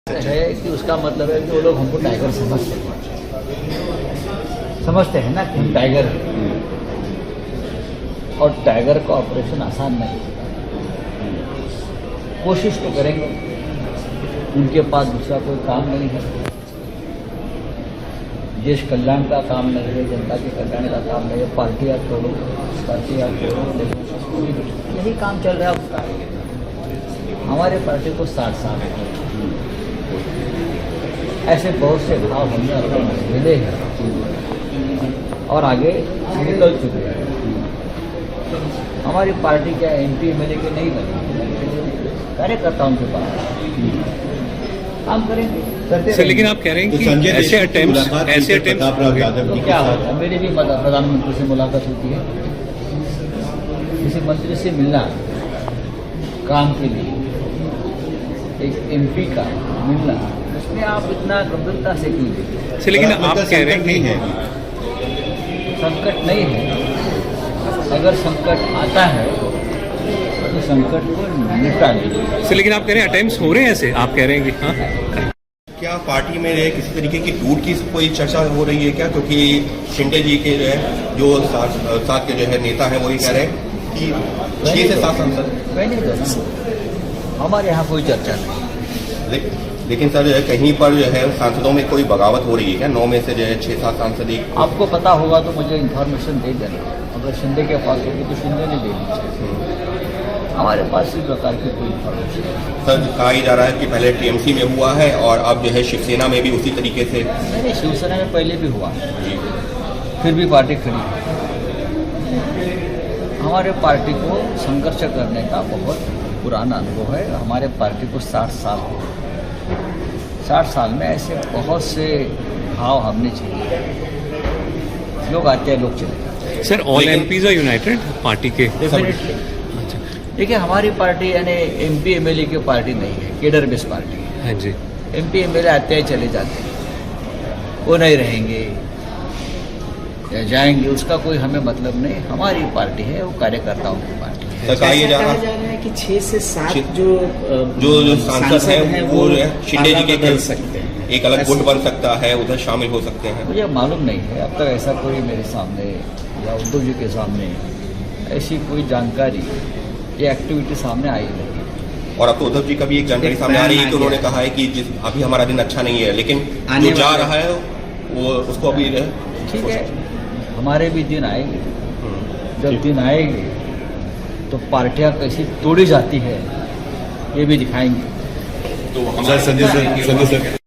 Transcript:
है कि उसका मतलब है कि वो लोग हमको टाइगर समझते हैं ना कि हम टाइगर हैं। और टाइगर का ऑपरेशन आसान नहीं है। कोशिश तो करेंगे, उनके पास दूसरा कोई काम नहीं है, देश कल्याण का काम नहीं है, जनता के कल्याण का काम नहीं है, पार्टियाँ तोड़ो, यही काम चल रहा है उसका। हमारे पार्टी को 60 साल है, ऐसे बहुत से भाव हमने अपने मिले हैं और आगे निकल चुके हैं। हमारी पार्टी क्या MP MLA के नहीं बने, कार्यकर्ताओं के पास काम करेंगे, करते सर। लेकिन आप कह रहे हैं कि ऐसे अटेम्प्ट तो क्या होता है? मेरी भी प्रधानमंत्री से मुलाकात होती है, किसी मंत्री से मिलना काम के लिए, एक MP का मिलना, उसमें आप इतना गंभीरता से क्यों लेते? लेकिन आप कह रहे हैं कि संकट नहीं है। अगर संकट आता है तो संकट को निपटा लीजिए। सर, लेकिन आप कह रहे हैं अटेम्प्ट्स हो रहे हैं ऐसे, आप कह रहे हैं कि हाँ, क्या पार्टी में किसी तरीके की टूट की कोई चर्चा हो रही है क्या? क्योंकि शिंदे जी के जो साथ के जो है नेता हैं वही कह रहे हैं कि 6 से 7 सांसद। मैंने तो हमारे यहाँ कोई चर्चा नहीं। लेकिन सर जो है कहीं पर जो है सांसदों में कोई बगावत हो रही है क्या? 9 में से जो है 6-7 सांसद ही। आपको पता होगा तो मुझे इन्फॉर्मेशन दे देना। अगर शिंदे के पास होगी तो शिंदे ने देनी चाहिए। हमारे पास इस प्रकार की कोई इन्फॉर्मेशन नहीं। सर कहा ही जा रहा है कि पहले TMC में हुआ है और अब जो है शिवसेना में भी उसी तरीके से। नहीं, शिवसेना में पहले भी हुआ, फिर भी पार्टी खड़ी है। हमारे पार्टी को संघर्ष करने का बहुत पुराना अनुभव है। हमारे पार्टी को 60 साल हो गए। 60 साल में ऐसे बहुत से भाव हमने झेले। लोग आते हैं, लोग चले जाते हैं। Sir all MPs are united party के। डेफिनेटली। देखिए, हमारी पार्टी यानी MP MLA की पार्टी नहीं है, केडर बेस्ड पार्टी है। हाँ जी। MP MLA आते हैं, चले जाते हैं, वो नहीं रहेंगे या जाएंगे, उसका कोई हमें मतलब नहीं। हमारी पार्टी है, वो कार्यकर्ताओं की पार्टी है। सर कहा यह जा रहा है कि 6 से 7 जो सांसद हैं वो शिंदे जी के बदल सकते हैं, एक अलग गुट बन सकता है, उधर शामिल हो सकते हैं। मुझे मालूम नहीं है, अब तक ऐसा कोई मेरे सामने या उद्धव जी के सामने ऐसी कोई जानकारी या एक्टिविटी सामने आई नहीं। और अब तो उद्धव जी का भी एक जानकारी सामने आ रही है कि उन्होंने कहा है कि अभी हमारा दिन अच्छा नहीं है, लेकिन जो जा रहा है वो उसको अभी ठीक है, हमारे भी दिन आएंगे। जब दिन आएंगे तो पार्टियां कैसी तोड़ी जाती है ये भी दिखाएंगे। तो हमारे संजय सर